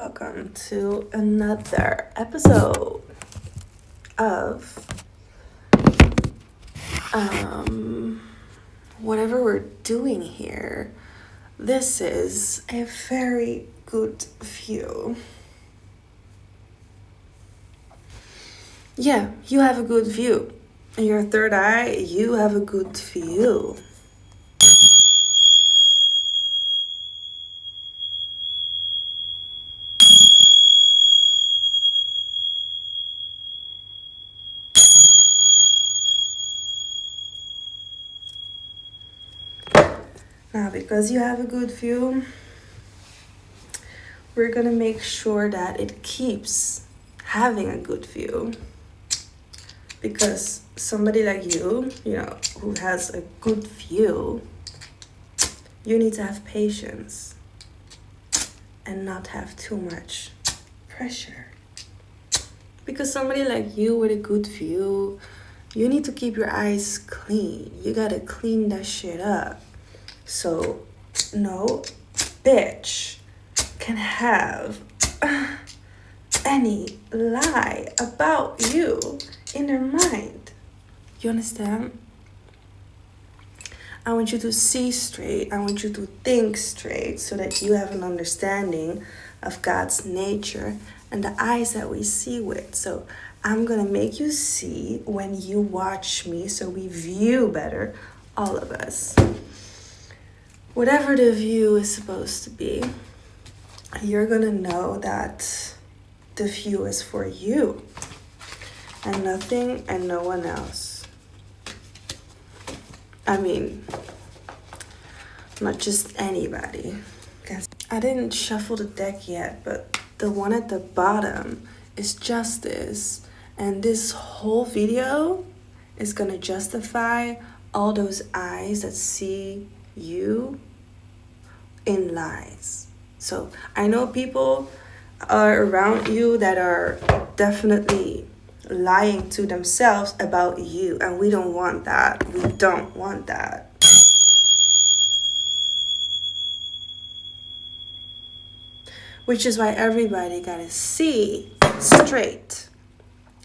welcome to another episode of whatever we're doing here. This is a very good view. Yeah, you have a good view. In your third eye, you have a good view. Now, because you have a good view, we're gonna make sure that it keeps having a good view. Because somebody like you know, who has a good view, you need to have patience and not have too much pressure. Because somebody like you with a good view, you need to keep your eyes clean. You gotta clean that shit up. So no bitch can have any lie about you in their mind. You understand? I want you to see straight. I want you to think straight so that you have an understanding of God's nature and the eyes that we see with. So I'm going to make you see when you watch me so we view better, all of us. Whatever the view is supposed to be, you're going to know that the view is for you and nothing and no one else. I mean, not just anybody. I didn't shuffle the deck yet, but the one at the bottom is justice. And this whole video is going to justify all those eyes that see you in lies. So I know people are around you that are definitely lying to themselves about you, and we don't want that. We don't want that. Which is why everybody gotta see straight.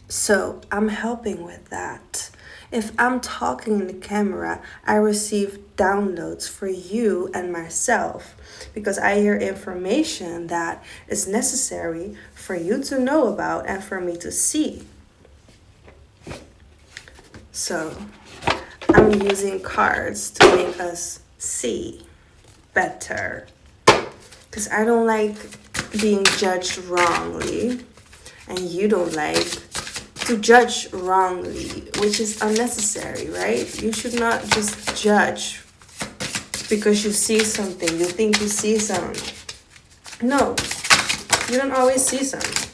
So I'm helping with that. If I'm talking in the camera, I receive downloads for you and myself because I hear information that is necessary for you to know about and for me to see. So I'm using cards to make us see better because I don't like being judged wrongly and you don't like to judge wrongly, which is unnecessary, right? You should not just judge because you see something, you think you see something. No, you don't always see something.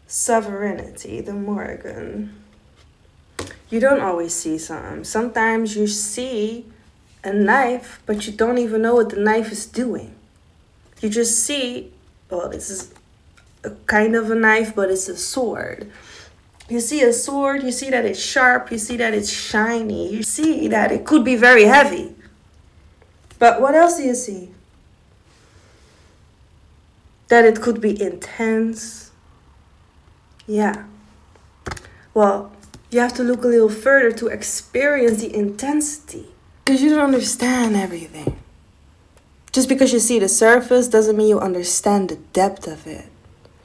Sovereignty, the Morgan. You don't always see something. Sometimes you see a knife, but you don't even know what the knife is doing. You just see, well, this is a kind of a knife, but it's a sword. You see a sword, you see that it's sharp, you see that it's shiny, you see that it could be very heavy. But what else do you see? That it could be intense. Yeah. Well, you have to look a little further to experience the intensity. Because you don't understand everything. Just because you see the surface doesn't mean you understand the depth of it.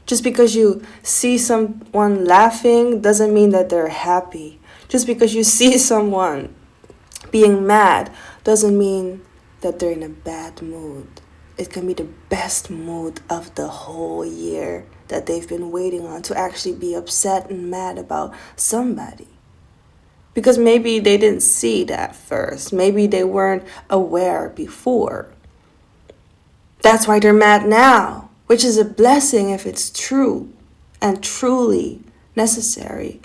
Just because you see someone laughing doesn't mean that they're happy. Just because you see someone being mad doesn't mean that they're in a bad mood. It can be the best mood of the whole year that they've been waiting on to actually be upset and mad about somebody. Because maybe they didn't see that first. Maybe they weren't aware before. That's why they're mad now. Which is a blessing if it's true and truly necessary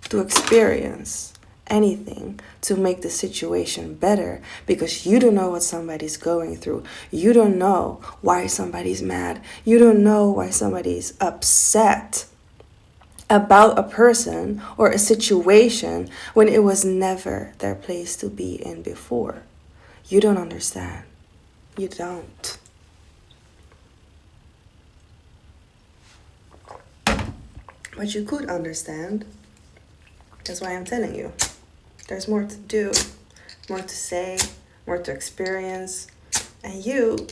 to experience anything to make the situation better. Because you don't know what somebody's going through. You don't know why somebody's mad. You don't know why somebody's upset about a person or a situation when it was never their place to be in before. You don't understand. You don't. But you could understand. That's why I'm telling you. There's more to do, more to say, more to experience. And you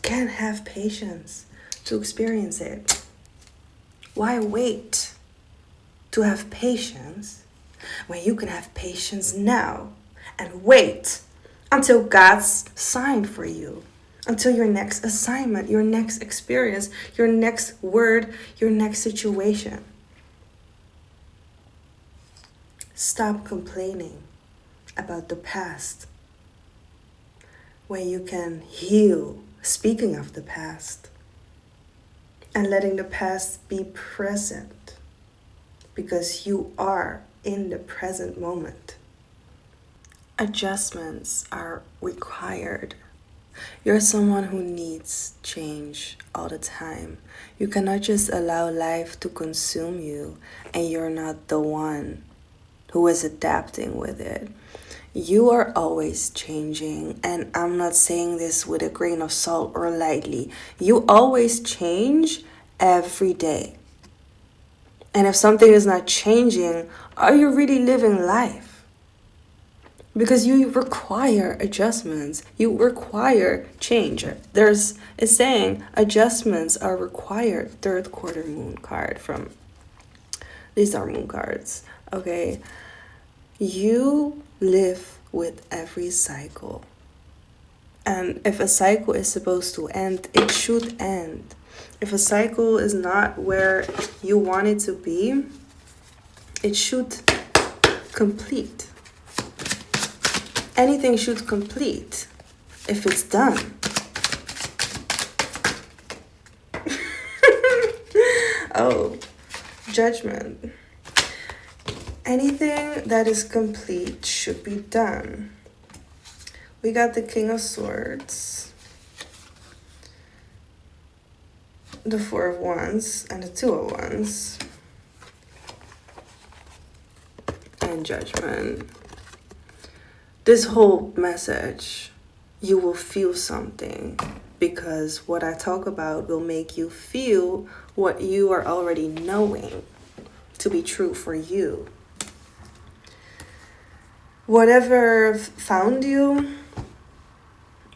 can have patience to experience it. Why wait to have patience when you can have patience now and wait until God's sign for you, until your next assignment, your next experience, your next word, your next situation. Stop complaining about the past when you can heal, speaking of the past, and letting the past be present because you are in the present moment. Adjustments are required. You're someone who needs change all the time. You cannot just allow life to consume you and you're not the one who is adapting with it. You are always changing, and I'm not saying this with a grain of salt or lightly. You always change every day. And if something is not changing, are you really living life? Because you require adjustments. You require change. There's a saying, adjustments are required. Third quarter moon card from, these are moon cards, okay? You live with every cycle. And if a cycle is supposed to end, it should end. If a cycle is not where you want it to be, it should complete. Anything should complete if it's done. Oh, judgment. Anything that is complete should be done. We got the King of Swords, the Four of Wands, and the Two of Wands, and Judgment. This whole message, you will feel something, because what I talk about will make you feel what you are already knowing to be true for you. Whatever found you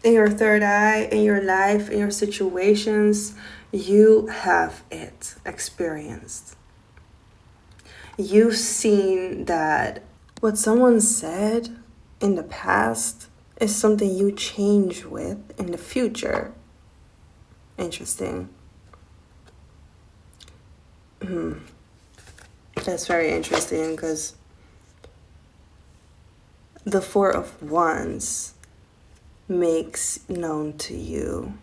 in your third eye, in your life, in your situations, you have it experienced. You've seen that what someone said in the past is something you change with in the future. Interesting. That's very interesting, because the Four of Wands makes known to you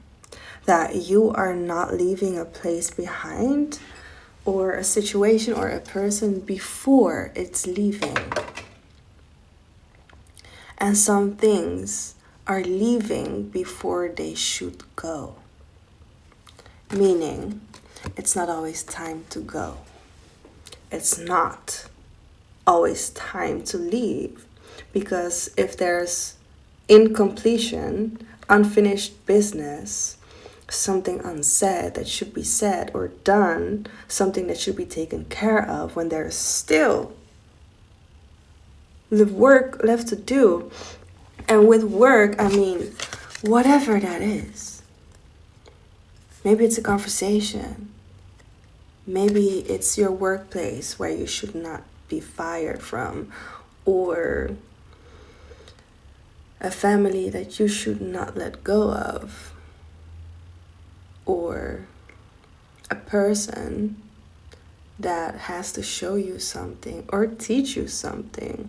that you are not leaving a place behind, or a situation or a person before it's leaving. And some things are leaving before they should go. Meaning, it's not always time to go. It's not always time to leave. Because if there's incompletion, unfinished business, something unsaid that should be said or done, something that should be taken care of, when there's still the work left to do. And with work, I mean, whatever that is. Maybe it's a conversation. Maybe it's your workplace where you should not be fired from, or a family that you should not let go of, or a person that has to show you something or teach you something,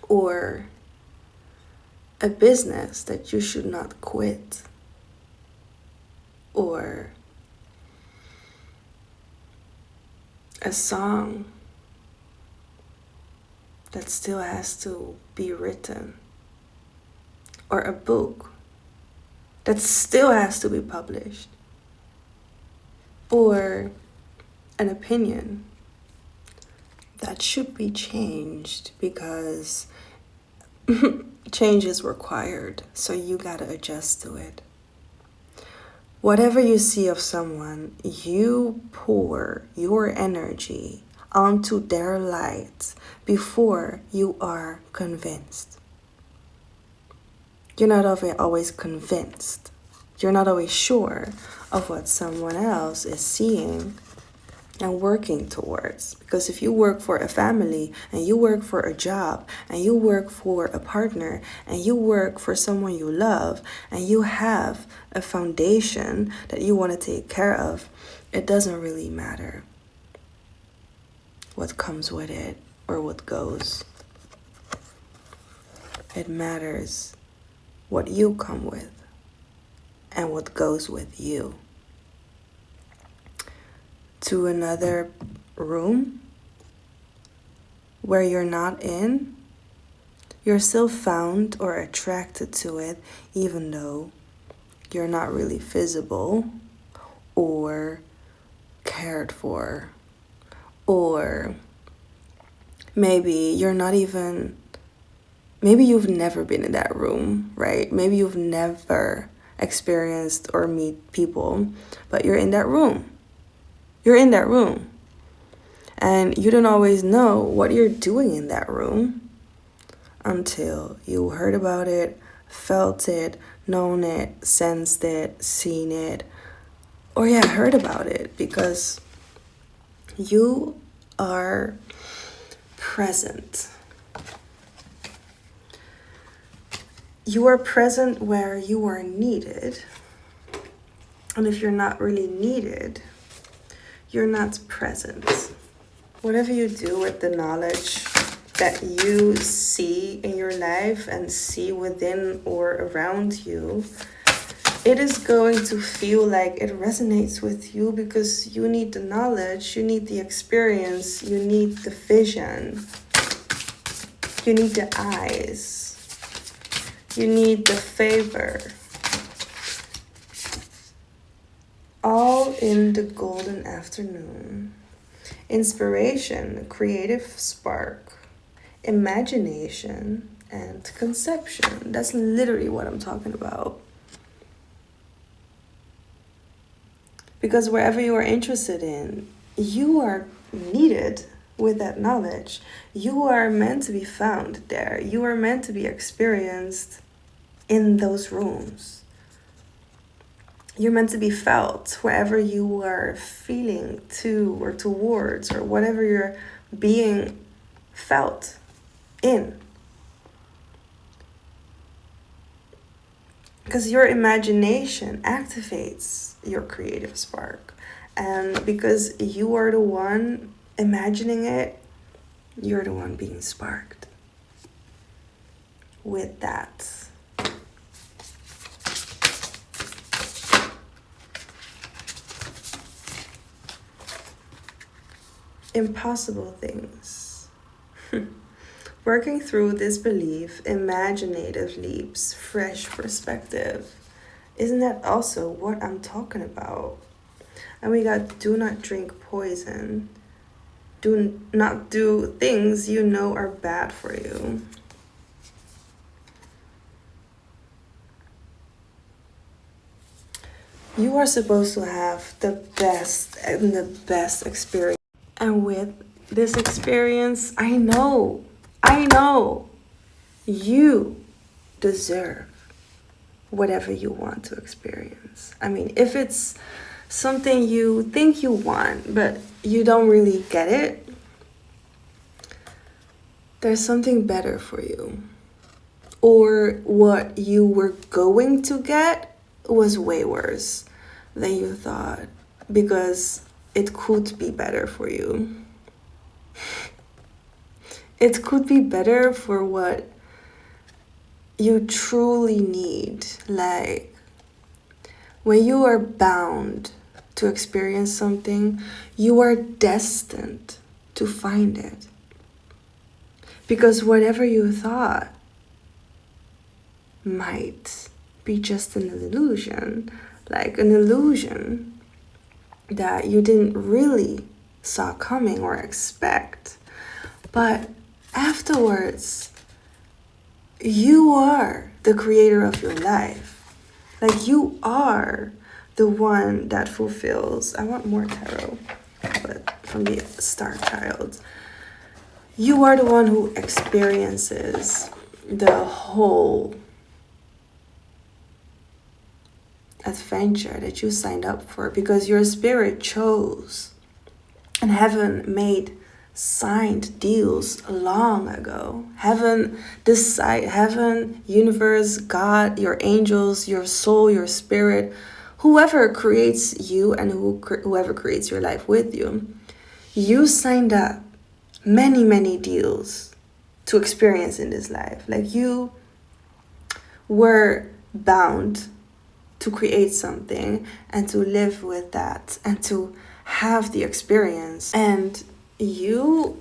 or a business that you should not quit, or a song that still has to be written, or a book that still has to be published, or an opinion that should be changed because change is required, so you gotta adjust to it. Whatever you see of someone, you pour your energy onto their light before you are convinced. You're not always convinced. You're not always sure of what someone else is seeing and working towards. Because if you work for a family and you work for a job and you work for a partner and you work for someone you love and you have a foundation that you want to take care of, it doesn't really matter what comes with it or what goes. It matters what you come with and what goes with you. To another room where you're not in, you're still found or attracted to it, even though you're not really visible or cared for, or maybe you're not even, maybe you've never been in that room, right? Maybe you've never experienced or meet people, but you're in that room. You're in that room. And you don't always know what you're doing in that room until you heard about it, felt it, known it, sensed it, seen it, or heard about it, because you are present. You are present where you are needed. And if you're not really needed, you're not present. Whatever you do with the knowledge that you see in your life and see within or around you, it is going to feel like it resonates with you because you need the knowledge, you need the experience, you need the vision, you need the eyes, you need the favor. All in the golden afternoon. Inspiration, creative spark, imagination, and conception. That's literally what I'm talking about. Because wherever you are interested in, you are needed with that knowledge. You are meant to be found there. You are meant to be experienced in those rooms. You're meant to be felt wherever you are feeling to or towards, or whatever you're being felt in. Because your imagination activates your creative spark. And because you are the one imagining it, you're the one being sparked with that. Impossible things. Working through this belief, imaginative leaps, fresh perspective. Isn't that also what I'm talking about? And we got do not drink poison. Do not do things you know are bad for you. You are supposed to have the best experience. And with this experience, I know you deserve whatever you want to experience. I mean, if it's something you think you want, but you don't really get it, there's something better for you. Or what you were going to get was way worse than you thought, because it could be better for you. It could be better for what you truly need. Like, when you are bound to experience something, you are destined to find it. Because whatever you thought might be just an illusion, like an illusion that you didn't really saw coming or expect. But afterwards, you are the creator of your life. Like, you are the one that fulfills. I want more tarot, but from the Star Child. You are the one who experiences the whole adventure that you signed up for, because your spirit chose and heaven made signed deals long ago. Heaven, universe, God, your angels, your soul, your spirit, whoever creates you and whoever creates your life with you, you signed up many deals to experience in this life. Like, you were bound to create something and to live with that and to have the experience. And you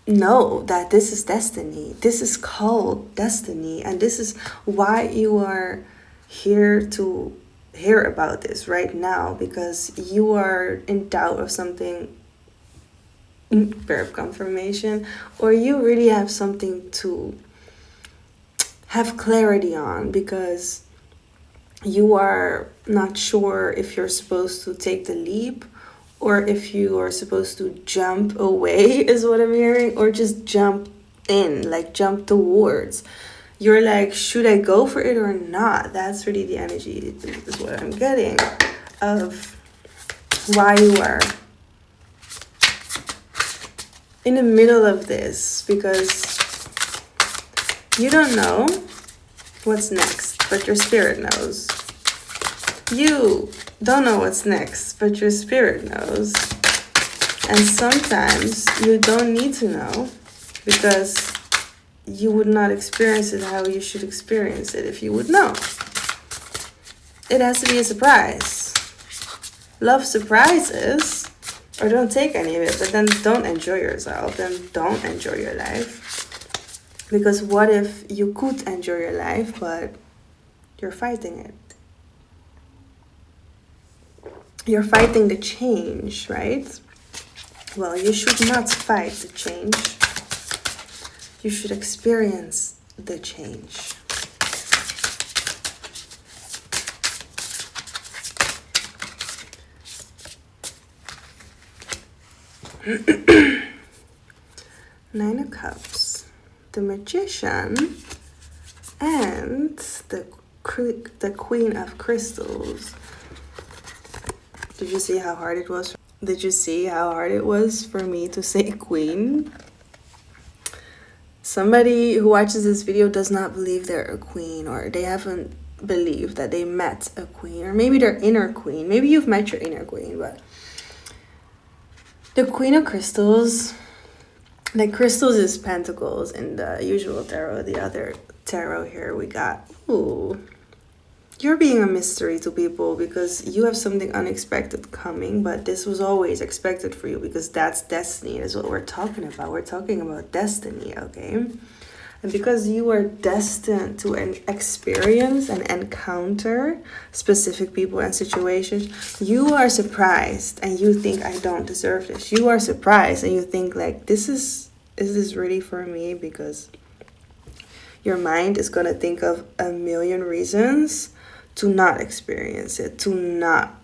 know that this is destiny. This is called destiny. And this is why you are here to hear about this right now, because you are in doubt of something, verb confirmation, or you really have something to have clarity on, because you are not sure if you're supposed to take the leap or if you are supposed to jump away, is what I'm hearing, or just jump in, like jump towards. You're like, should I go for it or not? That's really the energy, is what I'm getting, of why you are in the middle of this, because you don't know what's next, but your spirit knows. You don't know what's next, but your spirit knows. And sometimes you don't need to know, because you would not experience it how you should experience it if you would know. It has to be a surprise. Love surprises, or don't take any of it, but then don't enjoy yourself, then don't enjoy your life. Because what if you could enjoy your life, but you're fighting it? You're fighting the change, right? Well, you should not fight the change. You should experience the change. Nine of Cups, the Magician, and the Queen of Crystals. Did you see how hard it was? Did you see how hard it was for me to say queen? Somebody who watches this video does not believe they're a queen, or they haven't believed that they met a queen, or maybe their inner queen. Maybe you've met your inner queen, but the Queen of Crystals, like crystals is pentacles in the usual tarot. The other tarot here we got, ooh, you're being a mystery to people because you have something unexpected coming, but this was always expected for you, because that's destiny. That's what we're talking about. We're talking about destiny, okay? And because you are destined to experience and encounter specific people and situations, you are surprised and you think, I don't deserve this. You are surprised and you think, like, is this really for me? Because your mind is going to think of a million reasons to not experience it, to not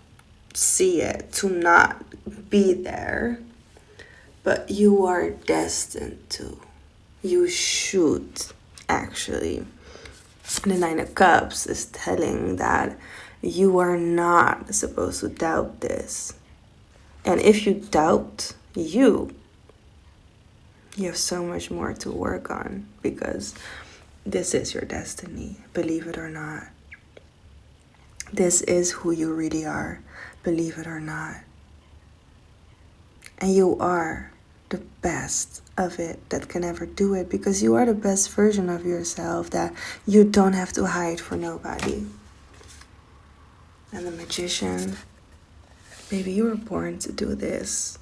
see it, to not be there. But you are destined to. You should, actually. The Nine of Cups is telling that you are not supposed to doubt this. And if you doubt you have so much more to work on, because this is your destiny, believe it or not. This is who you really are, believe it or not. And you are the best of it that can ever do it, because you are the best version of yourself that you don't have to hide for nobody. And the Magician, baby, you were born to do this.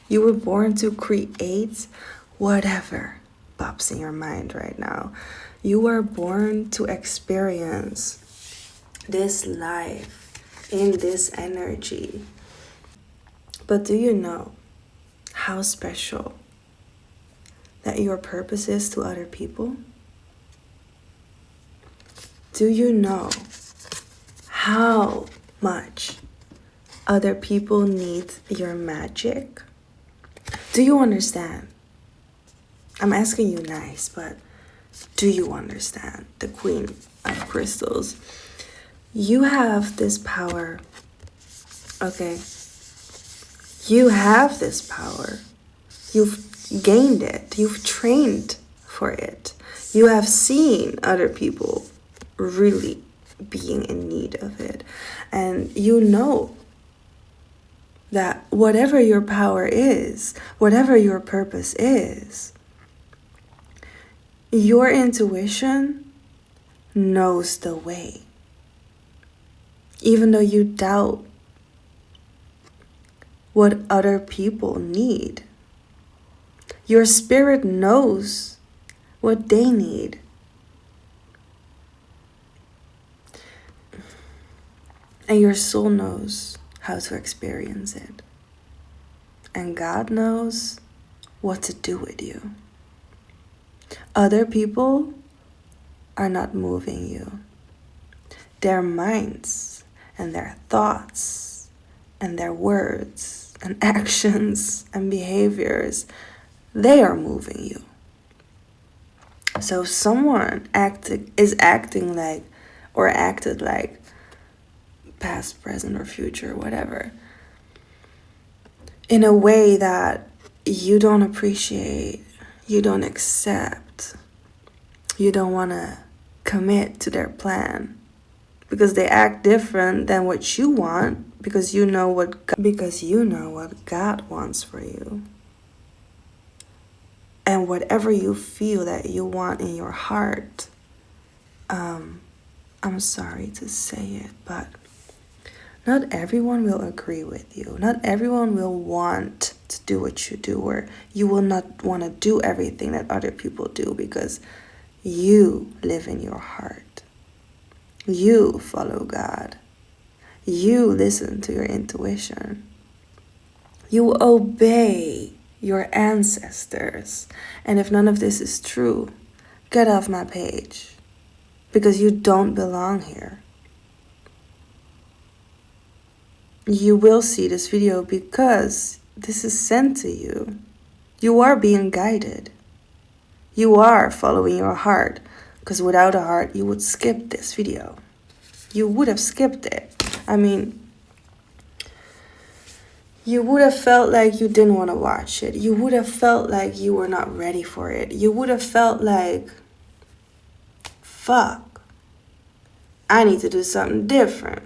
You were born to create whatever pops in your mind right now. You were born to experience this life in this energy. But do you know how special that your purpose is to other people? Do you know how much other people need your magic? Do you understand? I'm asking you nice, but do you understand, the Queen of Crystals? You have this power, okay? You have this power. You've gained it. You've trained for it. You have seen other people really being in need of it. And you know that whatever your power is, whatever your purpose is, your intuition knows the way. Even though you doubt what other people need, your spirit knows what they need. And your soul knows how to experience it. And God knows what to do with you. Other people are not moving you. Their minds and their thoughts and their words and actions and behaviors, they are moving you. So if someone is acting like, or acted like, past, present, or future, whatever, in a way that you don't appreciate, you don't accept, you don't want to commit to their plan, because they act different than what you want, because you know what God wants for you. And whatever you feel that you want in your heart, I'm sorry to say it, but not everyone will agree with you. Not everyone will want to do what you do, or you will not want to do everything that other people do, because you live in your heart. You follow God. You listen to your intuition. You obey your ancestors. And if none of this is true, get off my page, because you don't belong here. You will see this video because this is sent to you. You are being guided. You are following your heart, because without a heart, you would skip this video. You would have skipped it. I mean, you would have felt like you didn't want to watch it. You would have felt like you were not ready for it. You would have felt like, fuck, I need to do something different.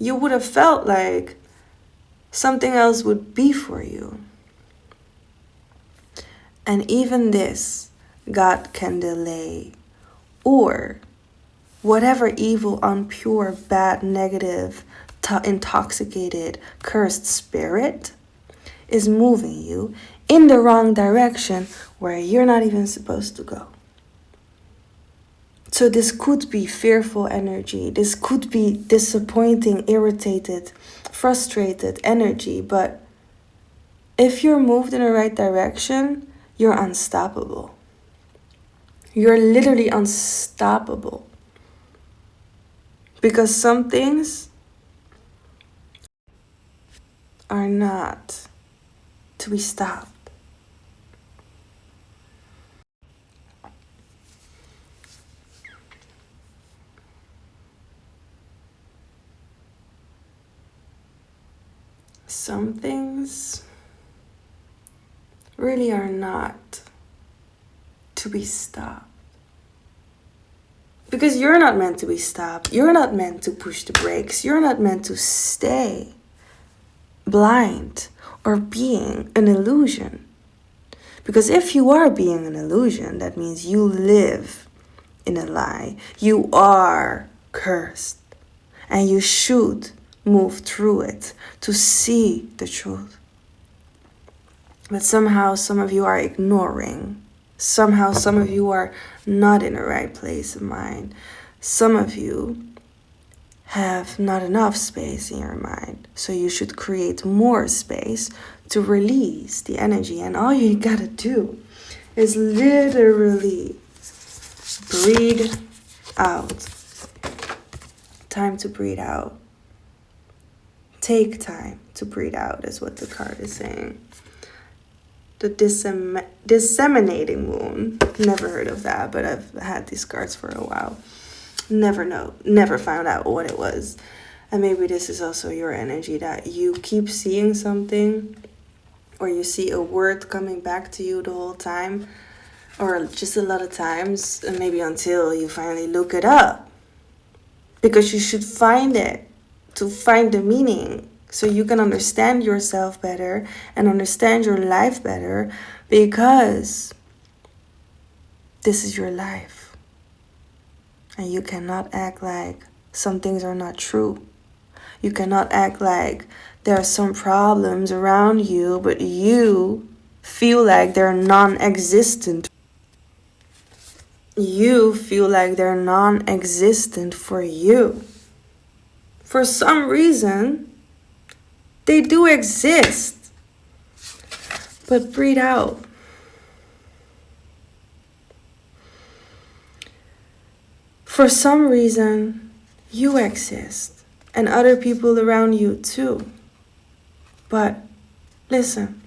You would have felt like something else would be for you. And even this, God can delay, or whatever evil, impure, bad, negative, intoxicated, cursed spirit is moving you in the wrong direction where you're not even supposed to go. So this could be fearful energy. This could be disappointing, irritated, frustrated energy. But if you're moved in the right direction, you're unstoppable. You're literally unstoppable. Because some things are not to be stopped. Some things really are not to be stopped. Because you're not meant to be stopped. You're not meant to push the brakes. You're not meant to stay blind or being an illusion. Because if you are being an illusion, that means you live in a lie. You are cursed. And you should move through it to see the truth. But somehow some of you are ignoring. Somehow some of you are not in the right place of mind. Some of you have not enough space in your mind. So you should create more space to release the energy. And all you gotta do is literally breathe out. Time to breathe out. Take time to breathe out is what the card is saying. The disseminating moon. Never heard of that, but I've had these cards for a while. Never found out what it was. And maybe this is also your energy, that you keep seeing something, or you see a word coming back to you the whole time, or just a lot of times, and maybe until you finally look it up. Because you should find it to find the meaning, so you can understand yourself better and understand your life better, because this is your life. And you cannot act like some things are not true. You cannot act like there are some problems around you, but you feel like they're non-existent. You feel like they're non-existent for you. For some reason, they do exist. But breathe out. For some reason, you exist. And other people around you too. But listen,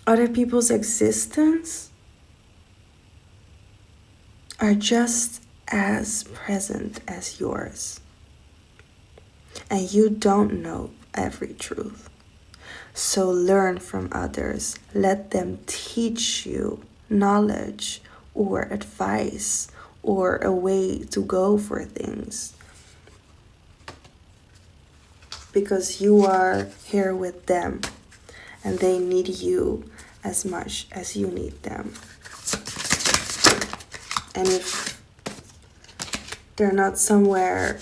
other people's existence are just as present as yours. And you don't know every truth. So learn from others. Let them teach you knowledge or advice or a way to go for things. Because you are here with them and they need you as much as you need them. And if they're not somewhere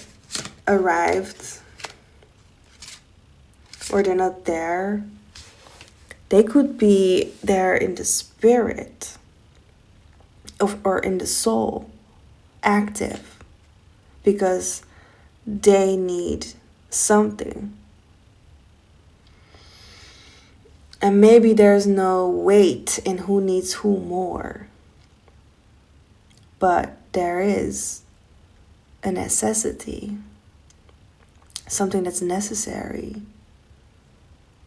arrived or they're not there, they could be there in the spirit or in the soul, active, because they need something. And maybe there's no weight in who needs who more, but there is a necessity, something that's necessary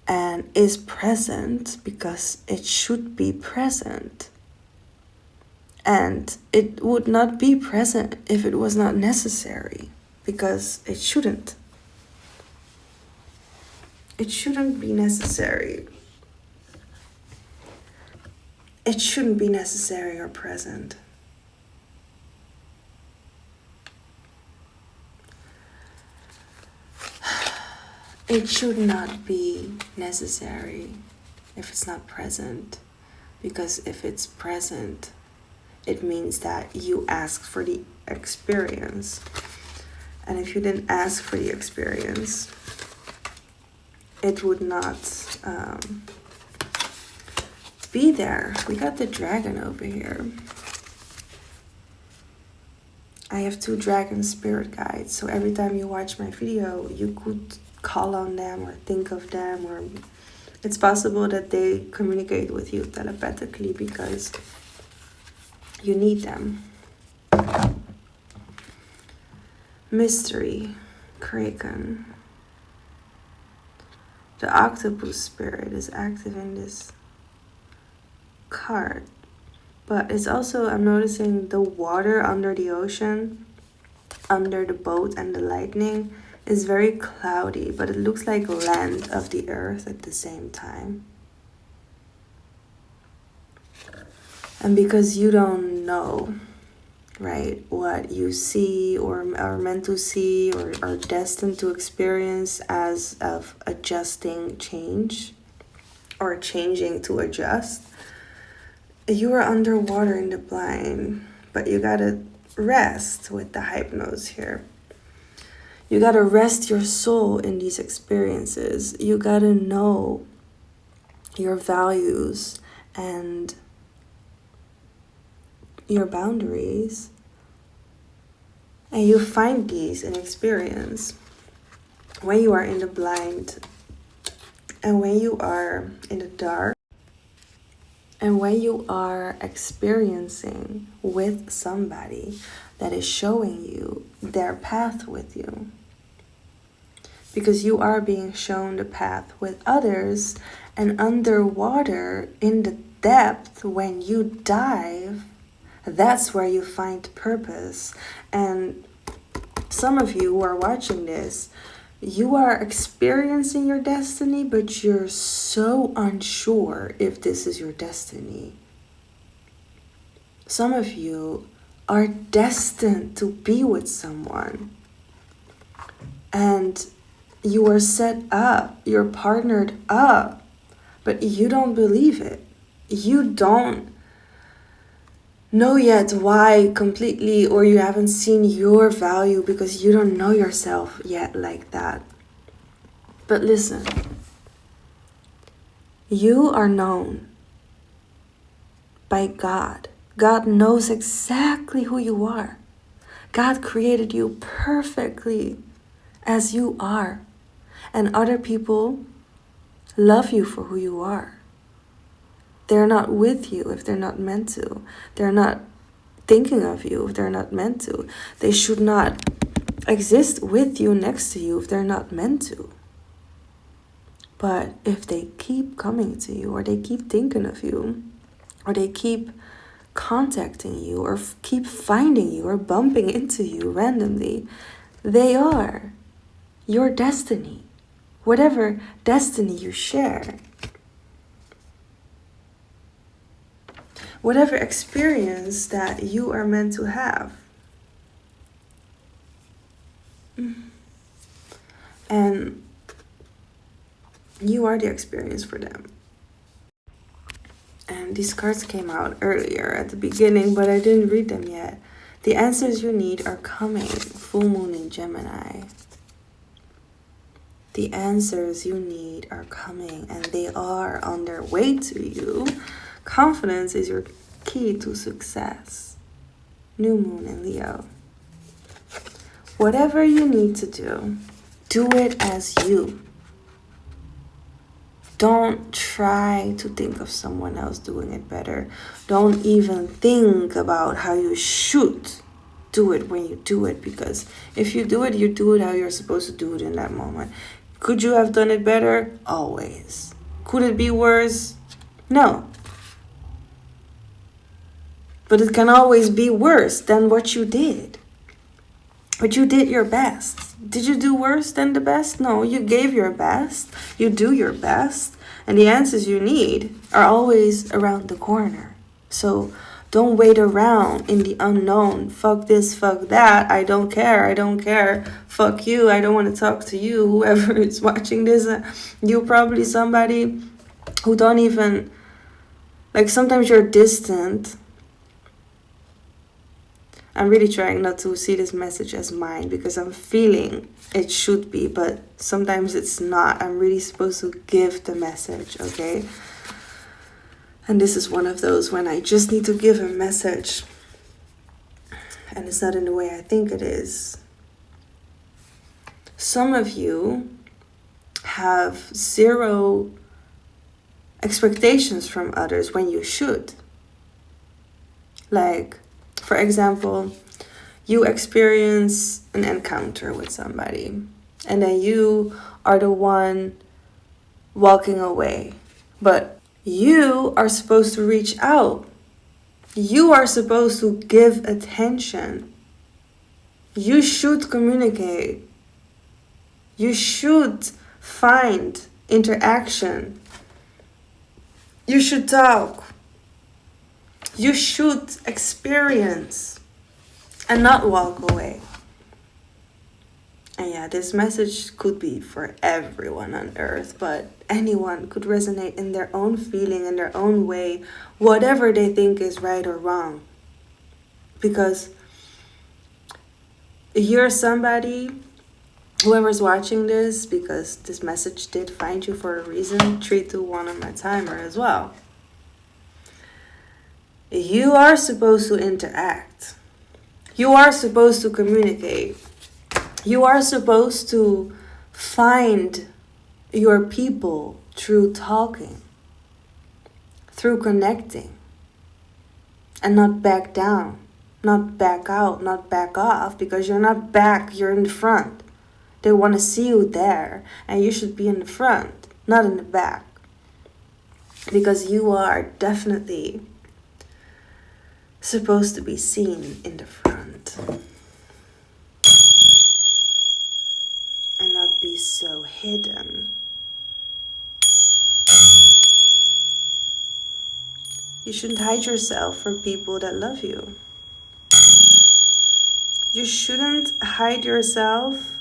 and is present because it should be present. And it would not be present if it was not necessary, because it shouldn't. It shouldn't be necessary. It shouldn't be necessary or present. It should not be necessary if it's not present. Because if it's present, it means that you asked for the experience. And if you didn't ask for the experience, it would not be there. We got the dragon over here. I have 2 dragon spirit guides, so every time you watch my video, you could call on them or think of them, or it's possible that they communicate with you telepathically because you need them. Mystery, Kraken. The octopus spirit is active in this card. But it's also, I'm noticing the water under the ocean, under the boat and the lightning is very cloudy, but it looks like land of the earth at the same time. And because you don't know, right, what you see or are meant to see or are destined to experience as of adjusting change or changing to adjust, you are underwater in the blind, but you gotta rest with the hypnose here. You gotta rest your soul in these experiences. You gotta know your values and your boundaries. And you find these in experience when you are in the blind and when you are in the dark and when you are experiencing with somebody that is showing you their path with you. Because you are being shown the path with others, and underwater in the depth, when you dive, that's where you find purpose. And some of you who are watching this, you are experiencing your destiny, but you're so unsure if this is your destiny. Some of you are destined to be with someone, and you are set up, you're partnered up, but you don't believe it. You don't know yet why completely, or you haven't seen your value because you don't know yourself yet like that. But listen, you are known by God. God knows exactly who you are. God created you perfectly as you are. And other people love you for who you are. They're not with you if they're not meant to. They're not thinking of you if they're not meant to. They should not exist with you, next to you, if they're not meant to. But if they keep coming to you, or they keep thinking of you, or they keep contacting you, or keep finding you, or bumping into you randomly, they are your destiny. Whatever destiny you share. Whatever experience that you are meant to have. And you are the experience for them. And these cards came out earlier at the beginning, but I didn't read them yet. The answers you need are coming. Full moon in Gemini. The answers you need are coming, and they are on their way to you. Confidence is your key to success. New moon in Leo. Whatever you need to do it as you. Don't try to think of someone else doing it better. Don't even think about how you should do it when you do it, because if you do it how you're supposed to do it in that moment. Could you have done it better? Always. Could it be worse? No. But it can always be worse than what you did. But you did your best. Did you do worse than the best? No, you gave your best. You do your best. And the answers you need are always around the corner. So don't wait around in the unknown. Fuck this, fuck that. I don't care. Fuck you. I don't want to talk to you. Whoever is watching this, you're probably somebody who don't even, like, sometimes you're distant. I'm really trying not to see this message as mine, because I'm feeling it should be, but sometimes it's not. I'm really supposed to give the message, okay? And this is one of those when I just need to give a message, and it's not in the way I think it is. Some of you have zero expectations from others when you should. Like, for example, you experience an encounter with somebody, and then you are the one walking away. But you are supposed to reach out. You are supposed to give attention. You should communicate. You should find interaction. You should talk. You should experience and not walk away. And yeah, this message could be for everyone on earth, but anyone could resonate in their own feeling, in their own way, whatever they think is right or wrong. Because you're somebody, whoever's watching this, because this message did find you for a reason, 321 on my timer as well. You are supposed to interact. You are supposed to communicate. You are supposed to find your people through talking, through connecting, and not back down not back out, not back off, because you're not back, you're in the front. They want to see you there, and you should be in the front, not in the back. Because you are definitely supposed to be seen in the front. And not be so hidden. You shouldn't hide yourself from people that love you. You shouldn't hide yourself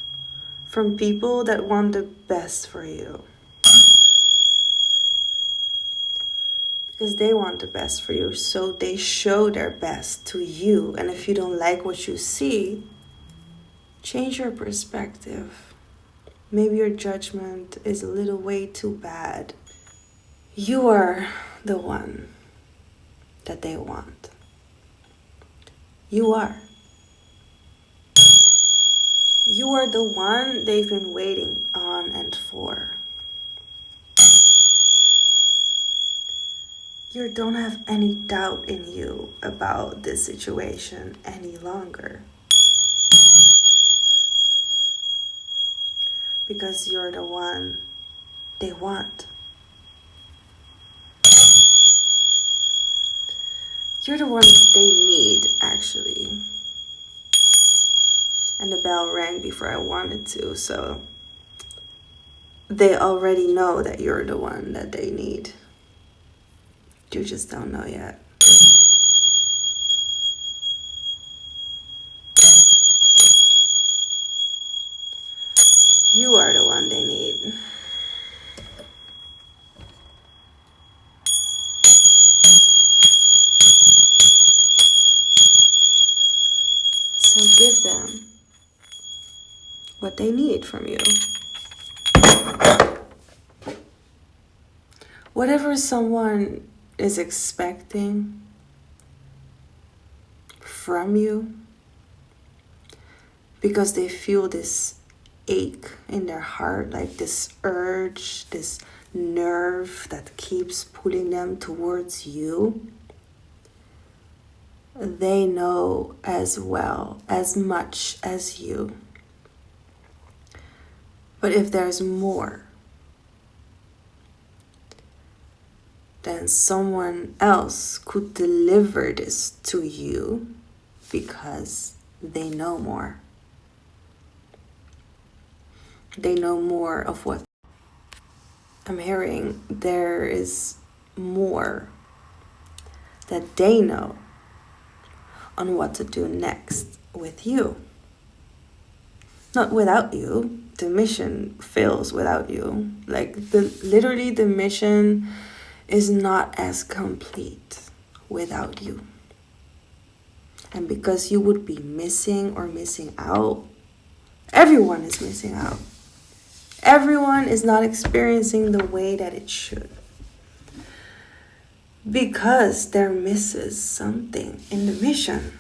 from people that want the best for you. Because they want the best for you, so they show their best to you. And if you don't like what you see, change your perspective. Maybe your judgment is a little way too bad. You are the one that they want. You are. You are the one they've been waiting on and for. You don't have any doubt in you about this situation any longer. Because you're the one they want. You're the one they need, actually. And the bell rang before I wanted to, so they already know that you're the one that they need. You just don't know yet. You are the one they need. So give them what they need from you. Whatever someone is expecting from you, because they feel this ache in their heart, like this urge, this nerve that keeps pulling them towards you, they know as well, as much as you. But if there's more, then someone else could deliver this to you because they know more. They know more of what I'm hearing. There is more that they know on what to do next with you. Not without you. The mission fails without you. Literally the mission is not as complete without you. And because you would be missing or missing out, everyone is missing out. Everyone is not experiencing the way that it should. Because there misses something in the mission.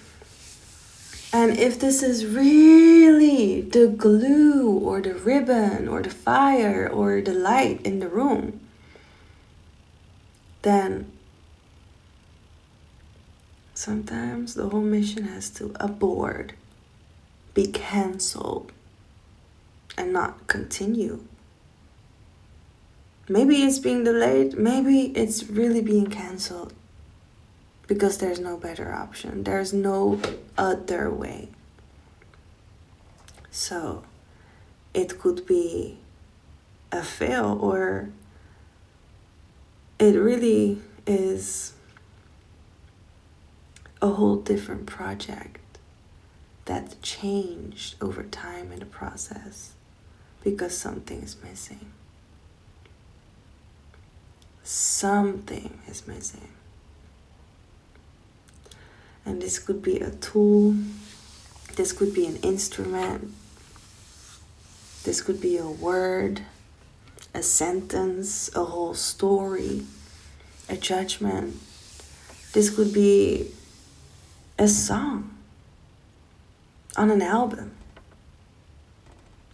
And if this is really the glue or the ribbon or the fire or the light in the room, then sometimes the whole mission has to abort, be canceled, and not continue. Maybe it's being delayed, maybe it's really being canceled because there's no better option. There's no other way. So it could be a fail, or it really is a whole different project that changed over time in the process because something is missing. Something is missing. And this could be a tool, this could be an instrument, this could be a word, a sentence, a whole story, a judgment. This could be a song on an album.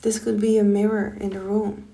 This could be a mirror in the room.